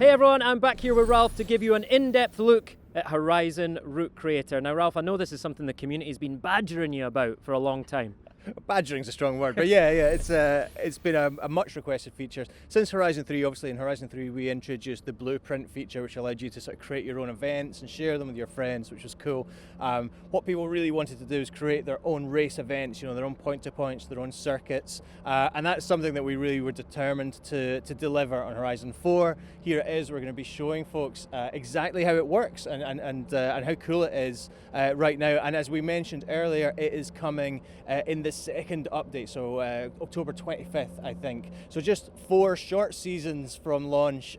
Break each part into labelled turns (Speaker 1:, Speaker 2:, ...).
Speaker 1: Hey everyone, I'm back here with Ralph to give you an in-depth look at Horizon Route Creator. Now Ralph, I know this is something the community has been badgering you about for a long time.
Speaker 2: Badgering's a strong word, but yeah, it's been a much requested feature since Horizon 3. Obviously, in Horizon 3, we introduced the blueprint feature, which allowed you to sort of create your own events and share them with your friends, which was cool. What people really wanted to do is create their own race events, you know, their own point-to-points, their own circuits, and that's something that we really were determined to deliver on Horizon 4. Here it is. We're going to be showing folks exactly how it works and how cool it is right now. And as we mentioned earlier, it is coming in the second update, so October 25th, I think. So just 4 short seasons from launch,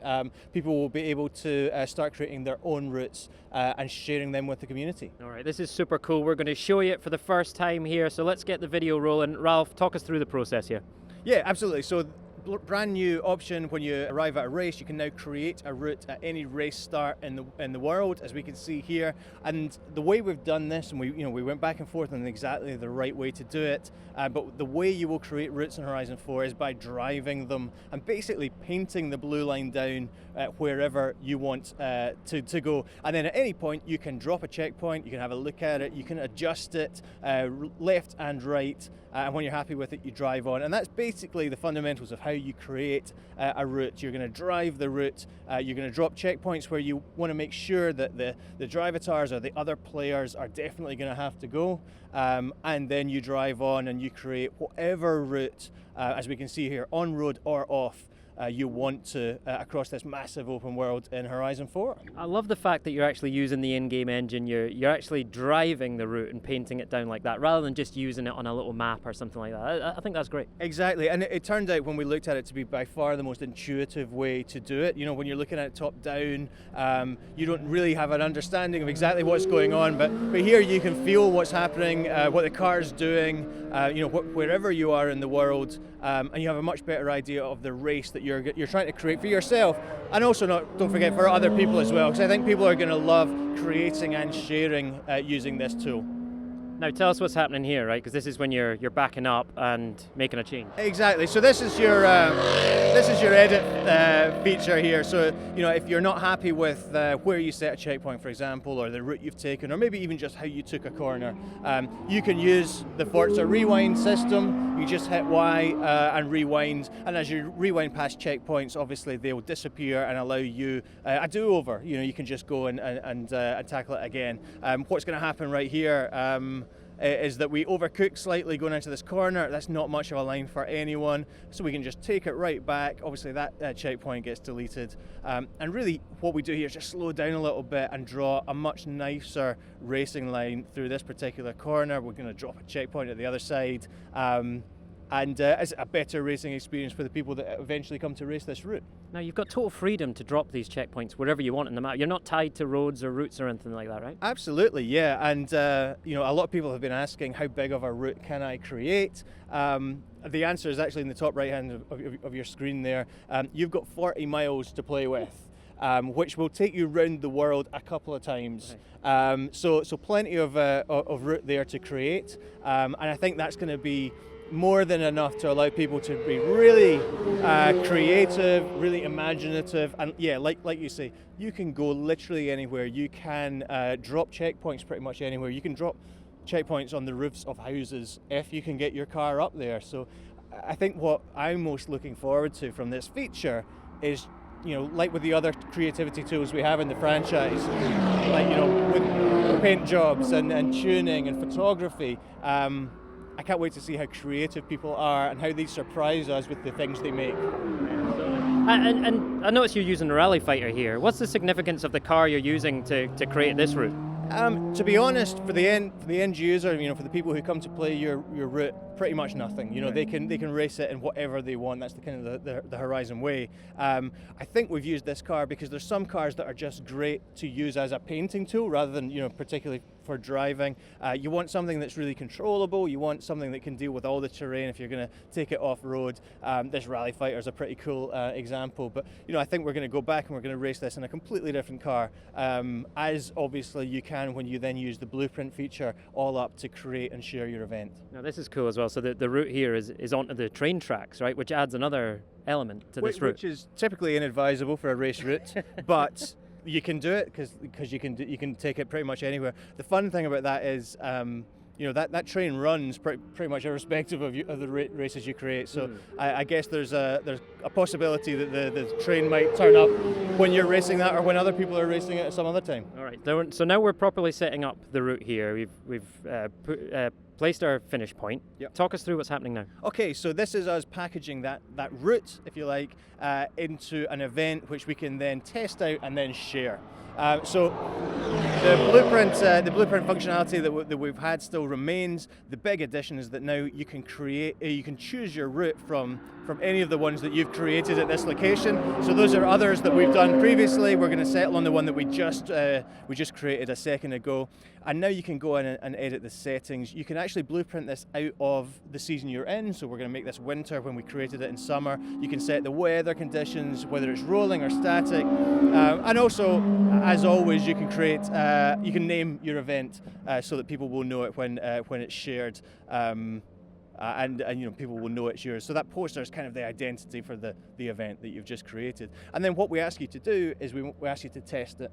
Speaker 2: people will be able to start creating their own routes and sharing them with the community.
Speaker 1: All right, this is super cool. We're going to show you it for the first time here, so let's get the video rolling. Ralph, talk us through the process here.
Speaker 2: Yeah, absolutely. So brand new option when you arrive at a race, you can now create a route at any race start in the world, as we can see here. And the way we've done this, and we went back and forth on exactly the right way to do it, but the way you will create routes in Horizon 4 is by driving them and basically painting the blue line down wherever you want to go. And then at any point you can drop a checkpoint, you can have a look at it, you can adjust it left and right, and when you're happy with it, you drive on. And that's basically the fundamentals of how you create a route. You're going to drive the route, you're going to drop checkpoints where you want to make sure that the drivatars or the other players are definitely going to have to go, and then you drive on and you create whatever route, as we can see here, on road or off, you want to across this massive open world in Horizon 4.
Speaker 1: I love the fact that you're actually using the in-game engine. You're actually driving the route and painting it down like that, rather than just using it on a little map or something like that. I think that's great.
Speaker 2: Exactly, and it turned out when we looked at it to be by far the most intuitive way to do it. You know, when you're looking at it top down, you don't really have an understanding of exactly what's going on, but here you can feel what's happening, what the car's doing, wherever you are in the world, and you have a much better idea of the race that you're trying to create for yourself, and also don't forget for other people as well, because I think people are going to love creating and sharing using this tool.
Speaker 1: Now tell us what's happening here, right? Because this is when you're backing up and making a change.
Speaker 2: Exactly. So this is your edit feature here. So if you're not happy with where you set a checkpoint, for example, or the route you've taken, or maybe even just how you took a corner, you can use the Forza rewind system. You just hit Y and rewind, and as you rewind past checkpoints, obviously they will disappear and allow you a do-over. You can just go and tackle it again. What's going to happen right here is that we overcook slightly going into this corner. That's not much of a line for anyone, so we can just take it right back. Obviously that checkpoint gets deleted, and really what we do here is just slow down a little bit and draw a much nicer racing line through this particular corner. We're going to drop a checkpoint at the other side, and it's a better racing experience for the people that eventually come to race this route.
Speaker 1: Now you've got total freedom to drop these checkpoints wherever you want in the map. You're not tied to roads or routes or anything like that, right?
Speaker 2: Absolutely, yeah. And a lot of people have been asking, how big of a route can I create? The answer is actually in the top right hand of your screen there. You've got 40 miles to play with, which will take you around the world a couple of times. Okay. So plenty of route there to create, and I think that's going to be more than enough to allow people to be really creative, really imaginative, and yeah, like you say, you can go literally anywhere. You can drop checkpoints pretty much anywhere. You can drop checkpoints on the roofs of houses if you can get your car up there. So I think what I'm most looking forward to from this feature is, like with the other creativity tools we have in the franchise, like with paint jobs and tuning and photography, I can't wait to see how creative people are and how they surprise us with the things they make.
Speaker 1: And I notice you're using a rally fighter here. What's the significance of the car you're using to create this route?
Speaker 2: To be honest, for the end user, for the people who come to play your route, pretty much nothing. They can race it in whatever they want. That's the kind of the Horizon way. I think we've used this car because there's some cars that are just great to use as a painting tool rather than particularly for driving. You want something that's really controllable. You want something that can deal with all the terrain if you're going to take it off-road. This Rally Fighter is a pretty cool example, but I think we're going to go back and we're going to race this in a completely different car, as obviously you can when you then use the blueprint feature all up to create and share your event.
Speaker 1: Now this is cool as well. So the route here is onto the train tracks, right? Which adds another element to this route.
Speaker 2: Which is typically inadvisable for a race route, but you can do it because you can take it pretty much anywhere. The fun thing about that is that train runs pretty much irrespective of the races you create. So I guess there's a possibility that the train might turn up when you're racing that or when other people are racing it at some other time.
Speaker 1: All right. So now we're properly setting up the route here. We've placed our finish point.
Speaker 2: Yep.
Speaker 1: Talk us through what's happening now.
Speaker 2: Okay, so this is us packaging that route, if you like, into an event which we can then test out and then share. So the blueprint functionality that we've had still remains. The big addition is that now you can choose your route from any of the ones that you've created at this location. So those are others that we've done previously. We're going to settle on the one that we just created a second ago. And now you can go in and edit the settings. You can actually blueprint this out of the season you're in. So we're going to make this winter when we created it in summer. You can set the weather conditions, whether it's rolling or static. And also, as always, you can name your event so that people will know it when it's shared. And people will know it's yours. So that poster is kind of the identity for the event that you've just created. And then what we ask you to do is we ask you to test it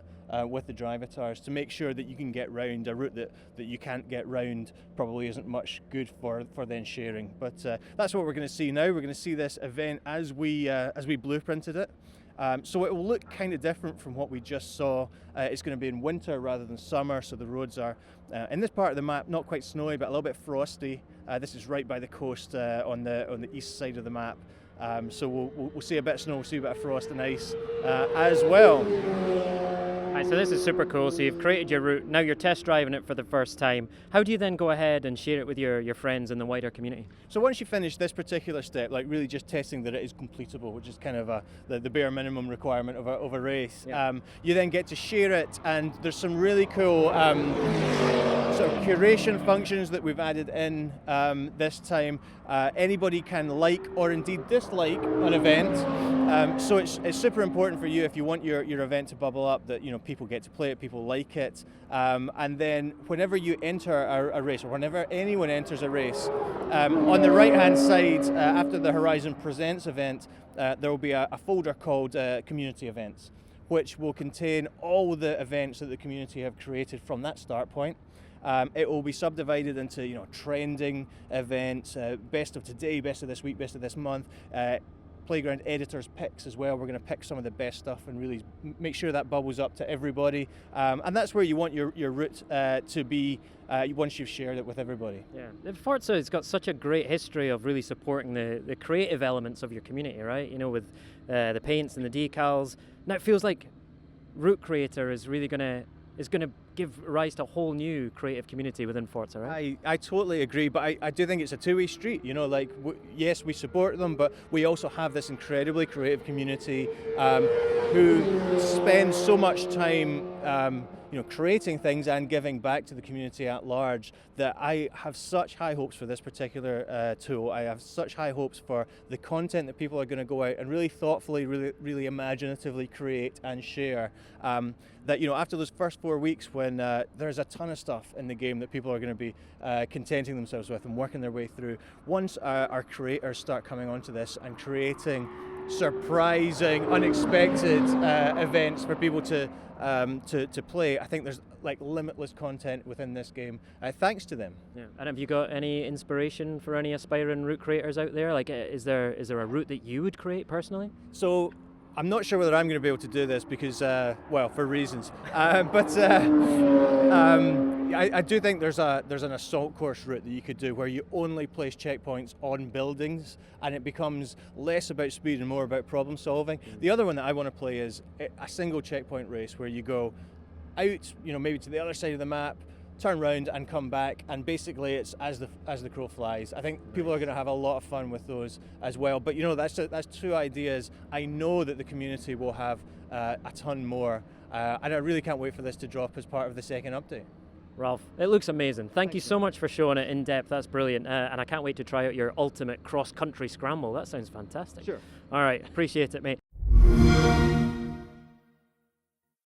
Speaker 2: with the drivatars to make sure that you can get round a route that you can't get round. Probably isn't much good for then sharing. But that's what we're going to see now. We're going to see this event as we blueprinted it. So it will look kind of different from what we just saw. It's going to be in winter rather than summer, so the roads are, in this part of the map, not quite snowy, but a little bit frosty. This is right by the coast on the east side of the map. So we'll see a bit of snow, we'll see a bit of frost and ice as well.
Speaker 1: Right, so this is super cool. So you've created your route, now you're test driving it for the first time. How do you then go ahead and share it with your friends in the wider community?
Speaker 2: So once you finish this particular step, like really just testing that it is completable, which is kind of the bare minimum requirement of a race,
Speaker 1: yeah.
Speaker 2: You then get to share it, and there's some really cool sort of curation functions that we've added in this time. Anybody can like or indeed dislike an event. So it's super important for you if you want your event to bubble up that people get to play it, people like it, and then whenever you enter a race or whenever anyone enters a race, on the right hand side after the Horizon Presents event, there will be a folder called Community Events, which will contain all the events that the community have created from that start point. It will be subdivided into trending events, best of today, best of this week, best of this month, Playground editors picks as well. We're going to pick some of the best stuff and really make sure that bubbles up to everybody. And that's where you want your route to be once you've shared it with everybody.
Speaker 1: Yeah, Forza has got such a great history of really supporting the creative elements of your community, right? With the paints and the decals. Now it feels like Route Creator is really going to give rise to a whole new creative community within Forza, right?
Speaker 2: I totally agree, but I do think it's a two-way street. Yes, we support them, but we also have this incredibly creative community who spend so much time creating things and giving back to the community at large, that I have such high hopes for this particular tool. I have such high hopes for the content that people are going to go out and really thoughtfully, really imaginatively create and share. That after those first 4 weeks, when there's a ton of stuff in the game that people are going to be contenting themselves with and working their way through, once our creators start coming onto this and creating surprising, unexpected events for people to play, I think there's limitless content within this game, thanks to them.
Speaker 1: Yeah. And have you got any inspiration for any aspiring route creators out there? Is there a route that you would create personally?
Speaker 2: So I'm not sure whether I'm going to be able to do this because, for reasons. I do think there's an assault course route that you could do where you only place checkpoints on buildings, and it becomes less about speed and more about problem solving. The other one that I want to play is a single checkpoint race where you go out, maybe to the other side of the map, turn around and come back, and basically it's as the crow flies. I think people are going to have a lot of fun with those as well. But that's two ideas. I know that the community will have a ton more, and I really can't wait for this to drop as part of the second update.
Speaker 1: Ralph, it looks amazing. Thank you
Speaker 2: you.
Speaker 1: so much for showing it in depth. That's brilliant. And I can't wait to try out your ultimate cross-country scramble. That sounds fantastic.
Speaker 2: Sure.
Speaker 1: All right, appreciate it, mate.